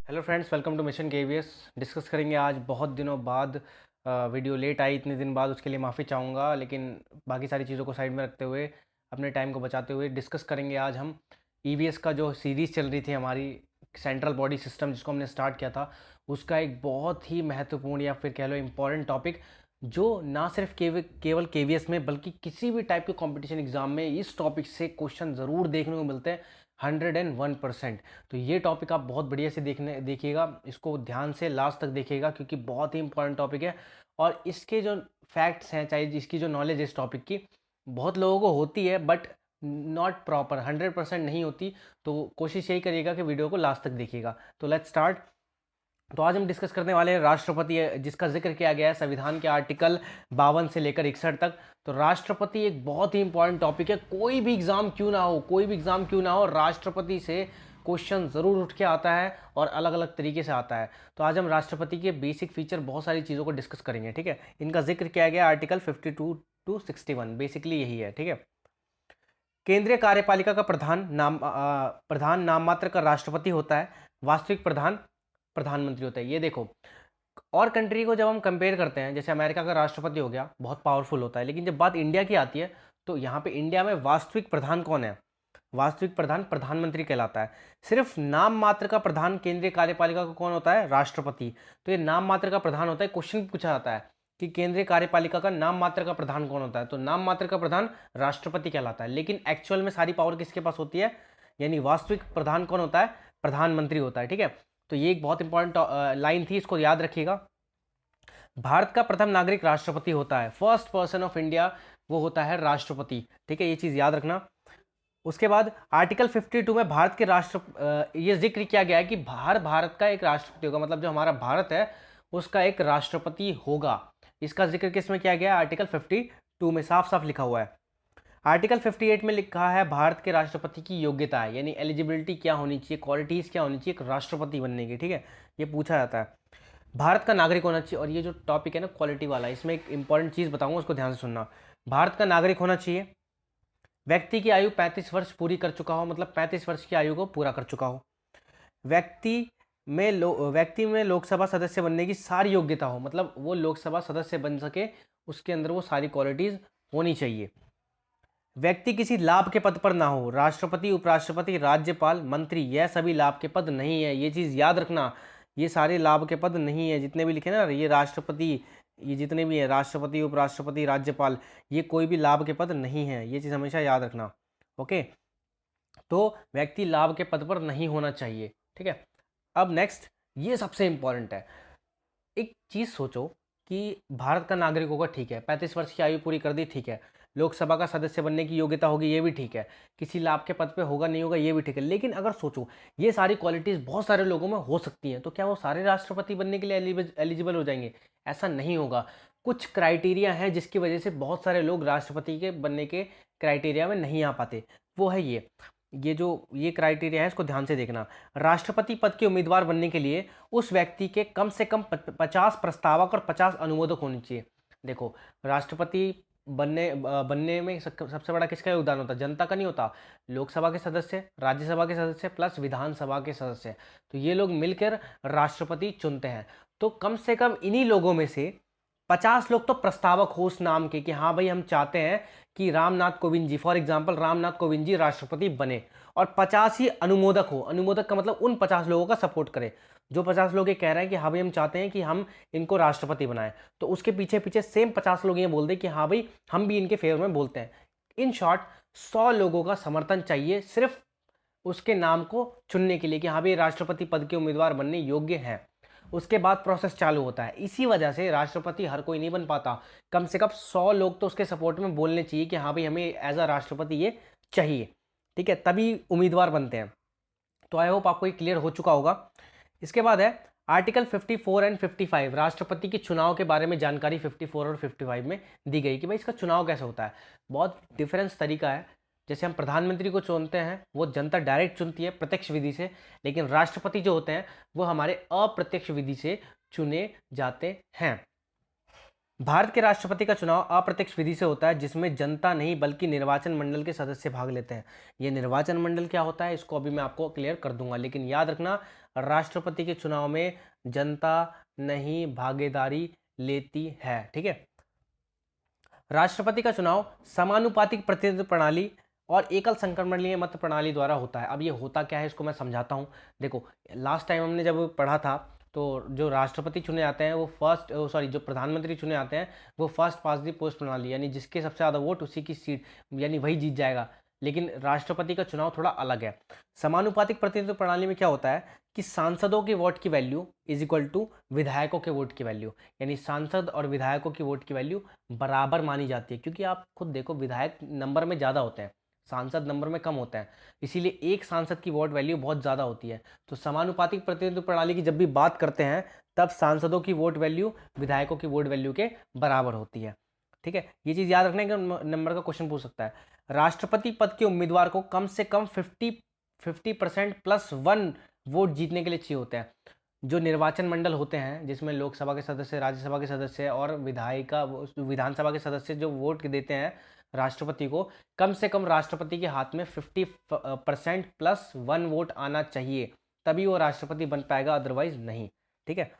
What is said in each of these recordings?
Hello friends, welcome to mission KVS. Discuss करेंगे आज बहुत दिनों बाद। वीडियो लेट आई इतने दिन बाद, उसके लिए माफ़ी चाहूँगा, लेकिन बाकी सारी चीज़ों को साइड में रखते हुए, अपने टाइम को बचाते हुए डिस्कस करेंगे आज हम ईवीएस का जो सीरीज़ चल रही थी हमारी, सेंट्रल बॉडी सिस्टम, जिसको हमने स्टार्ट किया था, उसका एक बहुत ही महत्वपूर्ण या फिर कह लो इम्पॉर्टेंट टॉपिक, जो ना सिर्फ केवल केवीएस में बल्कि किसी भी टाइप के कंपटीशन एग्जाम में इस टॉपिक से क्वेश्चन ज़रूर देखने को मिलते हैं। 101%। तो ये टॉपिक आप बहुत बढ़िया से देखिएगा, इसको ध्यान से लास्ट तक देखिएगा, क्योंकि बहुत ही इंपॉर्टेंट टॉपिक है। और इसके जो फैक्ट्स हैं, चाहे इसकी जो नॉलेज है इस टॉपिक की, बहुत लोगों को होती है बट नॉट प्रॉपर, 100% नहीं होती। तो कोशिश यही करिएगा कि वीडियो को लास्ट तक देखिएगा। तो लेट्स स्टार्ट। तो आज हम डिस्कस करने वाले हैं राष्ट्रपति, जिसका जिक्र किया गया है संविधान के आर्टिकल 52 से लेकर 61 तक। तो राष्ट्रपति एक बहुत ही इंपॉर्टेंट टॉपिक है। कोई भी एग्जाम क्यों ना हो, कोई भी एग्जाम क्यों ना हो, राष्ट्रपति से क्वेश्चन ज़रूर उठ के आता है और अलग अलग तरीके से आता है। तो आज हम राष्ट्रपति के बेसिक फीचर, बहुत सारी चीज़ों को डिस्कस करेंगे। ठीक है, इनका जिक्र किया गया आर्टिकल 52 टू 61, बेसिकली यही है। ठीक है, केंद्रीय कार्यपालिका का प्रधान नाम मात्र का राष्ट्रपति होता है। वास्तविक प्रधान प्रधानमंत्री होता है। ये देखो, और कंट्री को जब हम कंपेयर करते हैं, जैसे अमेरिका का राष्ट्रपति हो गया, बहुत पावरफुल होता है, लेकिन जब बात इंडिया की आती है तो यहाँ पे इंडिया में वास्तविक प्रधान कौन है? वास्तविक प्रधान प्रधानमंत्री कहलाता है। सिर्फ नाम मात्र का प्रधान केंद्रीय कार्यपालिका का कौन होता है? राष्ट्रपति। तो ये नाम मात्र का प्रधान होता है। क्वेश्चन पूछा जाता है कि केंद्रीय कार्यपालिका का नाम मात्र का प्रधान कौन होता है, तो नाम मात्र का प्रधान राष्ट्रपति कहलाता है। लेकिन एक्चुअल में सारी पावर किसके पास होती है? यानी वास्तविक प्रधान कौन होता है? प्रधानमंत्री होता है। ठीक है, तो ये एक बहुत इंपॉर्टेंट लाइन थी, इसको याद रखिएगा। भारत का प्रथम नागरिक राष्ट्रपति होता है। फर्स्ट पर्सन ऑफ इंडिया वो होता है राष्ट्रपति। ठीक है, ये चीज याद रखना। उसके बाद आर्टिकल 52 में भारत के ये जिक्र किया गया है कि भारत का एक राष्ट्रपति होगा, मतलब जो हमारा भारत है उसका एक राष्ट्रपति होगा। इसका जिक्र किस में किया गया है? आर्टिकल 52 में साफ साफ लिखा हुआ है। आर्टिकल 58 में लिखा है भारत के राष्ट्रपति की योग्यता है, यानी एलिजिबिलिटी क्या होनी चाहिए, क्वालिटीज क्या होनी चाहिए एक राष्ट्रपति बनने की। ठीक है, ये पूछा जाता है। भारत का नागरिक होना चाहिए। और ये जो टॉपिक है ना क्वालिटी वाला, इसमें एक इंपॉर्टेंट चीज बताऊंगा, उसको ध्यान से सुनना। भारत का नागरिक होना चाहिए, व्यक्ति की आयु 35 वर्ष पूरी कर चुका हो, मतलब 35 वर्ष की आयु को पूरा कर चुका हो। व्यक्ति में लोकसभा सदस्य बनने की सारी योग्यता हो, मतलब वो लोकसभा सदस्य बन सके, उसके अंदर वो सारी क्वालिटीज होनी चाहिए। व्यक्ति किसी लाभ के पद पर ना हो। राष्ट्रपति, उपराष्ट्रपति, राज्यपाल, मंत्री, यह सभी लाभ के पद नहीं है। ये चीज याद रखना, ये सारे लाभ के पद नहीं है। जितने भी लिखे ना ये राष्ट्रपति, ये जितने भी है राष्ट्रपति, उपराष्ट्रपति, राज्यपाल, ये कोई भी लाभ के पद नहीं है। ये चीज हमेशा याद रखना। ओके, तो व्यक्ति लाभ के पद पर नहीं होना चाहिए। ठीक है, अब नेक्स्ट, ये सबसे इंपॉर्टेंट है। एक चीज सोचो कि भारत का नागरिक होगा, ठीक है, 35 वर्ष की आयु पूरी कर दी, ठीक है, लोकसभा का सदस्य बनने की योग्यता होगी, ये भी ठीक है, किसी लाभ के पद पे होगा नहीं होगा, ये भी ठीक है। लेकिन अगर सोचो ये सारी क्वालिटीज बहुत सारे लोगों में हो सकती हैं, तो क्या वो सारे राष्ट्रपति बनने के लिए एलिजिबल हो जाएंगे? ऐसा नहीं होगा। कुछ क्राइटेरिया है जिसकी वजह से बहुत सारे लोग राष्ट्रपति के बनने के क्राइटेरिया में नहीं आ पाते। वो है ये क्राइटेरिया है, इसको ध्यान से देखना। राष्ट्रपति पद के उम्मीदवार बनने के लिए उस व्यक्ति के कम से कम 50 प्रस्तावक और 50 अनुमोदक होने चाहिए। देखो, राष्ट्रपति बनने में सबसे बड़ा किसका योगदान होता है? जनता का नहीं होता। लोकसभा के सदस्य, राज्यसभा के सदस्य प्लस विधानसभा के सदस्य, तो ये लोग मिलकर राष्ट्रपति चुनते हैं। तो कम से कम इन्हीं लोगों में से 50 लोग तो प्रस्तावक हो उस नाम के, कि हाँ भाई हम चाहते हैं कि रामनाथ कोविंद जी, फॉर एग्जाम्पल रामनाथ कोविंद जी राष्ट्रपति बने। और 50 ही अनुमोदक हो। अनुमोदक का मतलब उन 50 लोगों का सपोर्ट करे, जो 50 लोग ये कह रहे हैं कि हाँ भाई हम चाहते हैं कि हम इनको राष्ट्रपति बनाएं, तो उसके पीछे पीछे सेम 50 लोग ये बोल दें कि हाँ भाई हम भी इनके फेवर में बोलते हैं। इन शॉर्ट 100 लोगों का समर्थन चाहिए सिर्फ उसके नाम को चुनने के लिए, कि हाँ भाई राष्ट्रपति पद के उम्मीदवार बनने योग्य हैं। उसके बाद प्रोसेस चालू होता है। इसी वजह से राष्ट्रपति हर कोई नहीं बन पाता। कम से कम 100 लोग तो उसके सपोर्ट में बोलने चाहिए कि हाँ भाई हमें एज अ राष्ट्रपति ये चाहिए। ठीक है, तभी उम्मीदवार बनते हैं। तो आई होप आपको ये क्लियर हो चुका होगा। इसके बाद है आर्टिकल 54 एंड 55, राष्ट्रपति के चुनाव के बारे में जानकारी 54 और 55 में दी गई कि भाई इसका चुनाव कैसे होता है। बहुत डिफरेंस तरीका है। जैसे हम प्रधानमंत्री को चुनते हैं, वो जनता डायरेक्ट चुनती है प्रत्यक्ष विधि से, लेकिन राष्ट्रपति जो होते हैं वो हमारे अप्रत्यक्ष विधि से चुने जाते हैं। भारत के राष्ट्रपति का चुनाव अप्रत्यक्ष विधि से होता है, जिसमें जनता नहीं बल्कि निर्वाचन मंडल के सदस्य भाग लेते हैं। ये निर्वाचन मंडल क्या होता है इसको अभी मैं आपको क्लियर कर दूंगा, लेकिन याद रखना राष्ट्रपति के चुनाव में जनता नहीं भागीदारी लेती है। ठीक है। राष्ट्रपति का चुनाव समानुपातिक प्रतिनिधित्व प्रणाली और एकल संक्रमणीय मत प्रणाली द्वारा होता है। अब ये होता क्या है इसको मैं समझाता हूँ। देखो, लास्ट टाइम हमने जब पढ़ा था तो जो राष्ट्रपति चुने जाते हैं वो जो प्रधानमंत्री चुने जाते हैं वो फर्स्ट पास दी पोस्ट प्रणाली, यानी जिसके सबसे ज़्यादा वोट उसी की सीट, यानी वही जीत जाएगा। लेकिन राष्ट्रपति का चुनाव थोड़ा अलग है। समानुपातिक प्रतिनिधित्व प्रणाली में क्या होता है कि सांसदों के वोट की वैल्यू इज इक्वल टू विधायकों के वोट की वैल्यू, यानी सांसद और विधायकों की वोट की वैल्यू बराबर मानी जाती है। क्योंकि आप खुद देखो, विधायक नंबर में ज़्यादा होते हैं, सांसद नंबर में कम होते हैं, इसीलिए एक सांसद की वोट वैल्यू बहुत ज़्यादा होती है। तो समानुपातिक प्रतिनिधित्व प्रणाली की जब भी बात करते हैं तब सांसदों की वोट वैल्यू विधायकों की वोट वैल्यू के बराबर होती है। ठीक है, ये चीज़ याद रखने का नंबर का क्वेश्चन पूछ सकता है। राष्ट्रपति पद के उम्मीदवार को कम से कम 50% +1 वोट जीतने के लिए चाहिए होते हैं। जो निर्वाचन मंडल होते हैं जिसमें लोकसभा के सदस्य, राज्यसभा के सदस्य और विधानसभा के सदस्य जो वोट देते हैं राष्ट्रपति को, कम से कम राष्ट्रपति के हाथ में 50% +1 वोट आना चाहिए, तभी वो राष्ट्रपति बन पाएगा, अदरवाइज नहीं। ठीक है।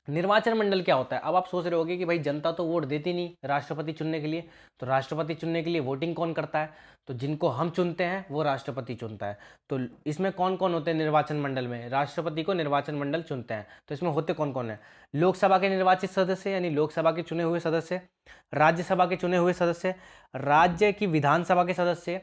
निर्वाचन मंडल क्या होता है? अब आप सोच रहे होगे कि भाई जनता तो वोट देती नहीं राष्ट्रपति चुनने के लिए, तो राष्ट्रपति चुनने के लिए वोटिंग कौन करता है? तो जिनको हम चुनते हैं वो राष्ट्रपति चुनता है। तो इसमें कौन कौन होते हैं निर्वाचन मंडल में? राष्ट्रपति को निर्वाचन मंडल चुनते हैं। तो इसमें होते कौन कौन है? लोकसभा के निर्वाचित सदस्य, यानी लोकसभा के चुने हुए सदस्य, राज्यसभा के चुने हुए सदस्य, राज्य की विधानसभा के सदस्य,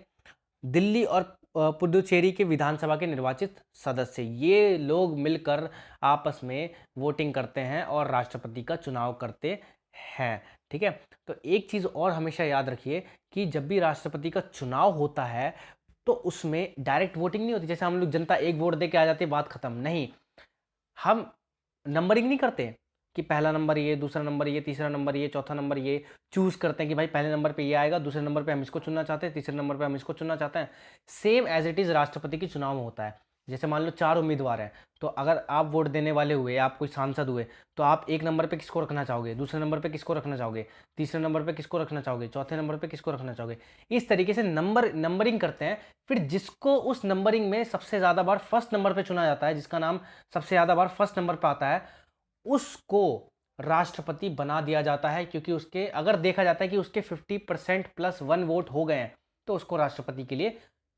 दिल्ली और पुडुचेरी के विधानसभा के निर्वाचित सदस्य, ये लोग मिलकर आपस में वोटिंग करते हैं और राष्ट्रपति का चुनाव करते हैं। ठीक है। तो एक चीज़ और हमेशा याद रखिए कि जब भी राष्ट्रपति का चुनाव होता है तो उसमें डायरेक्ट वोटिंग नहीं होती, जैसे हम लोग जनता एक वोट दे के आ जाती है, बात खत्म। नहीं, हम नंबरिंग नहीं करते कि पहला नंबर ये, दूसरा नंबर ये, तीसरा नंबर ये, चौथा नंबर ये। चूज करते हैं कि भाई पहले नंबर पे ये आएगा, दूसरे नंबर पे हम इसको चुनना चाहते हैं, तीसरे नंबर पे हम इसको चुनना चाहते हैं। सेम एज इट इज राष्ट्रपति के चुनाव में होता है। जैसे मान लो 4 उम्मीदवार हैं, तो अगर आप वोट देने वाले हुए, आप कोई सांसद हुए, तो आप एक नंबर पे किसको रखना चाहोगे, दूसरे नंबर पे किसको रखना चाहोगे, तीसरे नंबर पे किसको रखना चाहोगे, चौथे नंबर पे किसको रखना चाहोगे। इस तरीके से नंबरिंग करते हैं। फिर जिसको उस नंबरिंग में सबसे ज़्यादा बार फर्स्ट नंबर पे चुना जाता है, जिसका नाम सबसे ज़्यादा बार फर्स्ट नंबर पे आता है, उसको राष्ट्रपति बना दिया जाता है। क्योंकि उसके, अगर देखा जाता है कि उसके 50% +1 वोट हो गए हैं, तो उसको राष्ट्रपति के लिए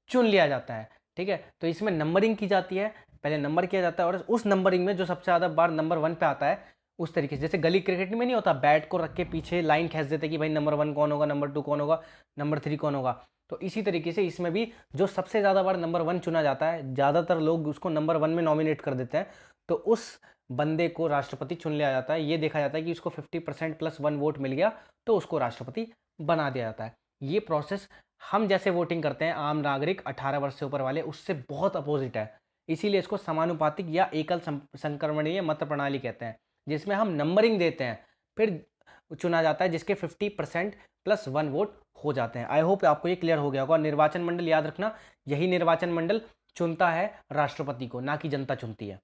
चुन लिया जाता है। ठीक है। तो इसमें नंबरिंग की जाती है, पहले नंबर किया जाता है और उस नंबरिंग में जो सबसे ज़्यादा बार नंबर 1 पे आता है, उस तरीके से, जैसे गली क्रिकेट में नहीं होता, बैट को रख के पीछे लाइन खींच देते कि भाई नंबर 1 कौन होगा, नंबर 2 कौन होगा, नंबर 3 कौन होगा। तो इसी तरीके से इसमें भी जो सबसे ज़्यादा बार नंबर 1 चुना जाता है, ज़्यादातर लोग उसको नंबर 1 में नॉमिनेट कर देते हैं, तो उस बंदे को राष्ट्रपति चुन लिया जाता है। ये देखा जाता है कि उसको 50% +1 वोट मिल गया, तो उसको राष्ट्रपति बना दिया जाता है। ये प्रोसेस हम जैसे वोटिंग करते हैं आम नागरिक 18 वर्ष से ऊपर वाले, उससे बहुत अपोजिट है। इसीलिए इसको समानुपातिक या एकल संक्रमणीय मत प्रणाली कहते हैं, जिसमें हम नंबरिंग देते हैं, फिर चुना जाता है जिसके 50% +1 वोट हो जाते हैं। आई होप आपको ये क्लियर हो गया होगा। निर्वाचन मंडल याद रखना, यही निर्वाचन मंडल चुनता है राष्ट्रपति को, ना कि जनता चुनती है।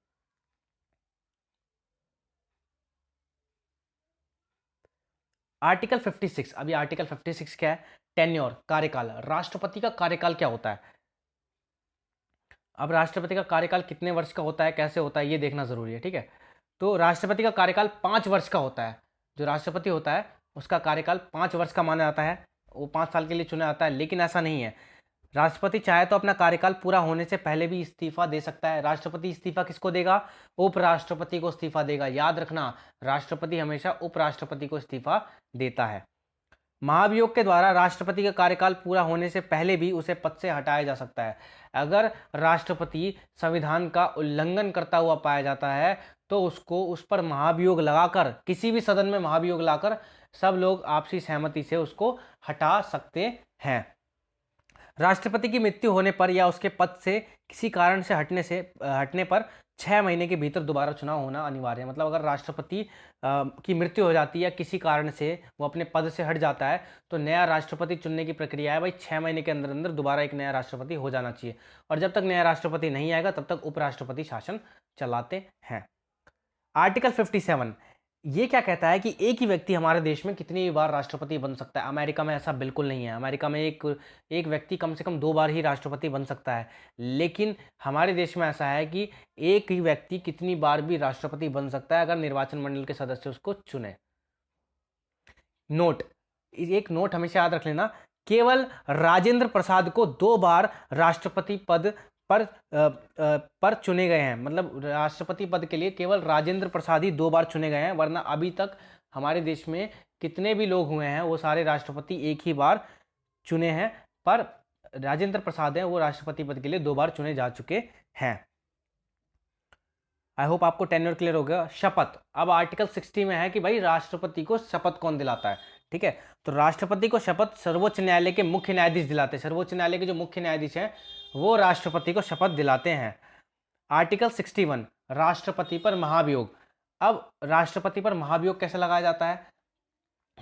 आर्टिकल 56, अभी आर्टिकल 56 क्या है? टेन्योर, कार्यकाल। राष्ट्रपति का कार्यकाल क्या होता है? अब राष्ट्रपति का कार्यकाल कितने वर्ष का होता है, कैसे होता है, ये देखना जरूरी है। ठीक है। तो राष्ट्रपति का कार्यकाल 5 वर्ष का होता है। जो राष्ट्रपति होता है उसका कार्यकाल 5 वर्ष का माना जाता है, वो 5 साल के लिए चुना जाता है। लेकिन ऐसा नहीं है, राष्ट्रपति चाहे तो अपना कार्यकाल पूरा होने से पहले भी इस्तीफा दे सकता है। राष्ट्रपति इस्तीफा किसको देगा? उपराष्ट्रपति को इस्तीफा देगा। याद रखना, राष्ट्रपति हमेशा उपराष्ट्रपति को इस्तीफा देता है। महाभियोग के द्वारा राष्ट्रपति का कार्यकाल पूरा होने से पहले भी उसे पद से हटाया जा सकता है। अगर राष्ट्रपति संविधान का उल्लंघन करता हुआ पाया जाता है तो उसको, उस पर महाभियोग लगाकर, किसी भी सदन में महाभियोग लाकर सब लोग आपसी सहमति से उसको हटा सकते हैं। राष्ट्रपति की मृत्यु होने पर या उसके पद से किसी कारण से हटने पर 6 महीने के भीतर दोबारा चुनाव होना अनिवार्य है। मतलब अगर राष्ट्रपति की मृत्यु हो जाती है या किसी कारण से वो अपने पद से हट जाता है, तो नया राष्ट्रपति चुनने की प्रक्रिया है भाई 6 महीने के अंदर अंदर दोबारा एक नया राष्ट्रपति हो जाना चाहिए। और जब तक नया राष्ट्रपति नहीं आएगा तब तक उपराष्ट्रपति शासन चलाते हैं। आर्टिकल 57, ये क्या कहता है कि एक ही व्यक्ति हमारे देश में कितनी बार राष्ट्रपति बन सकता है। अमेरिका में ऐसा बिल्कुल नहीं है। अमेरिका में एक एक व्यक्ति कम से कम 2 बार ही राष्ट्रपति बन सकता है। लेकिन हमारे देश में ऐसा है कि एक ही व्यक्ति कितनी बार भी राष्ट्रपति बन सकता है अगर निर्वाचन मंडल के सदस्य उसको चुने। नोट, एक नोट हमेशा याद रख लेना, केवल राजेंद्र प्रसाद को 2 बार राष्ट्रपति पद पर चुने गए हैं। मतलब राष्ट्रपति पद के लिए केवल राजेंद्र प्रसाद ही 2 बार चुने गए हैं, वरना अभी तक हमारे देश में कितने भी लोग हुए हैं वो सारे राष्ट्रपति एक ही बार चुने हैं, पर राजेंद्र प्रसाद हैं वो राष्ट्रपति पद के लिए 2 बार चुने जा चुके हैं। आई होप आपको टेन्योर क्लियर हो गया। शपथ, अब आर्टिकल 60 में है कि भाई राष्ट्रपति को शपथ कौन दिलाता है। ठीक है, तो राष्ट्रपति को शपथ सर्वोच्च न्यायालय के मुख्य न्यायाधीश दिलाते हैं। सर्वोच्च न्यायालय के जो मुख्य न्यायाधीश हैं वो राष्ट्रपति को शपथ दिलाते हैं। आर्टिकल 61, राष्ट्रपति पर महाभियोग। अब राष्ट्रपति पर महाभियोग कैसे लगाया जाता है,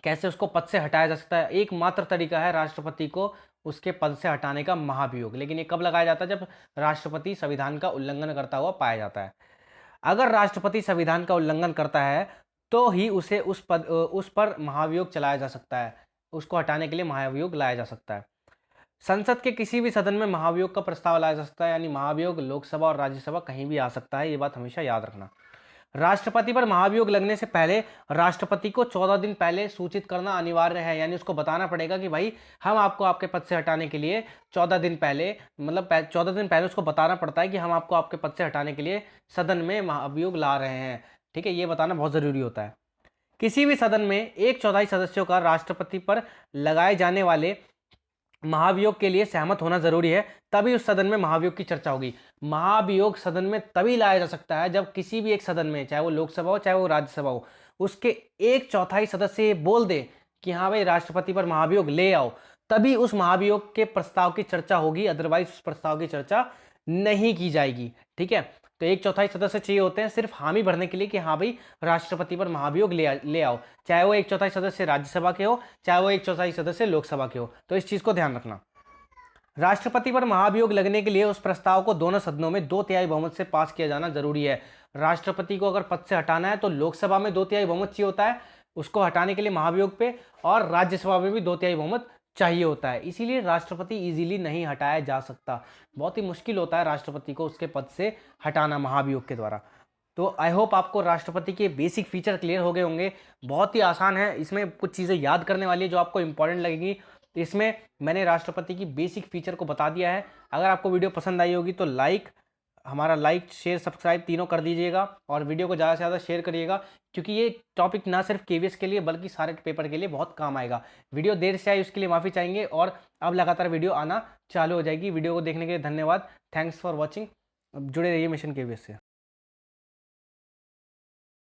कैसे उसको पद से हटाया जा सकता है? एकमात्र तरीका है राष्ट्रपति को उसके पद से हटाने का, महाभियोग। लेकिन ये कब लगाया जाता है? जब राष्ट्रपति संविधान का उल्लंघन करता हुआ पाया जाता है। अगर राष्ट्रपति संविधान का उल्लंघन करता है तो ही उसे उस पर महाभियोग चलाया जा सकता है, उसको हटाने के लिए महाभियोग लाया जा सकता है। संसद के किसी भी सदन में महाभियोग का प्रस्ताव लाया जा सकता है, यानी महाभियोग लोकसभा और राज्यसभा कहीं भी आ सकता है, ये बात हमेशा याद रखना। राष्ट्रपति पर महाभियोग लगने से पहले राष्ट्रपति को 14 दिन पहले सूचित करना अनिवार्य है, यानी उसको बताना पड़ेगा कि भाई हम आपको आपके पद से हटाने के लिए 14 दिन पहले, मतलब 14 दिन पहले उसको बताना पड़ता है कि हम आपको आपके पद से हटाने के लिए सदन में महाभियोग ला रहे हैं। ठीक है, ये बताना बहुत ज़रूरी होता है। किसी भी सदन में 1/4 सदस्यों का राष्ट्रपति पर लगाए जाने वाले महाभियोग के लिए सहमत होना जरूरी है, तभी उस सदन में महाभियोग की चर्चा होगी। महाभियोग सदन में तभी लाया जा सकता है जब किसी भी एक सदन में, चाहे वो लोकसभा हो चाहे वो राज्यसभा हो, उसके 1/4 सदस्य ये बोल दे कि हाँ भाई राष्ट्रपति पर महाभियोग ले आओ, तभी उस महाभियोग के प्रस्ताव की चर्चा होगी, अदरवाइज उस प्रस्ताव की चर्चा नहीं की जाएगी। ठीक है, तो 1/4 सदस्य चाहिए होते हैं सिर्फ हामी भरने के लिए कि हाँ भाई राष्ट्रपति पर महाभियोग ले आओ, चाहे वो 1/4 सदस्य राज्यसभा के हो चाहे वो 1/4 सदस्य लोकसभा के हो। तो इस चीज को ध्यान रखना। राष्ट्रपति पर महाभियोग लगने के लिए उस प्रस्ताव को दोनों सदनों में 2/3 बहुमत से पास किया जाना जरूरी है। राष्ट्रपति को अगर पद से हटाना है तो लोकसभा में 2/3 बहुमत चाहिए होता है उसको हटाने के लिए महाभियोग पे, और राज्यसभा में भी 2/3 बहुमत चाहिए होता है। इसीलिए राष्ट्रपति इजीली नहीं हटाया जा सकता, बहुत ही मुश्किल होता है राष्ट्रपति को उसके पद से हटाना महाभियोग के द्वारा। तो आई होप आपको राष्ट्रपति के बेसिक फीचर क्लियर हो गए होंगे। बहुत ही आसान है, इसमें कुछ चीज़ें याद करने वाली है जो आपको इंपॉर्टेंट लगेंगी। इसमें मैंने राष्ट्रपति की बेसिक फीचर को बता दिया है। अगर आपको वीडियो पसंद आई होगी तो हमारा लाइक शेयर सब्सक्राइब तीनों कर दीजिएगा, और वीडियो को ज़्यादा से ज़्यादा शेयर करिएगा, क्योंकि ये टॉपिक ना सिर्फ केवीएस के लिए बल्कि सारे पेपर के लिए बहुत काम आएगा। वीडियो देर से आई उसके लिए माफ़ी चाहेंगे, और अब लगातार वीडियो आना चालू हो जाएगी। वीडियो को देखने के लिए धन्यवाद। Thanks for watching. जुड़े रहिए मिशन केवीएस से।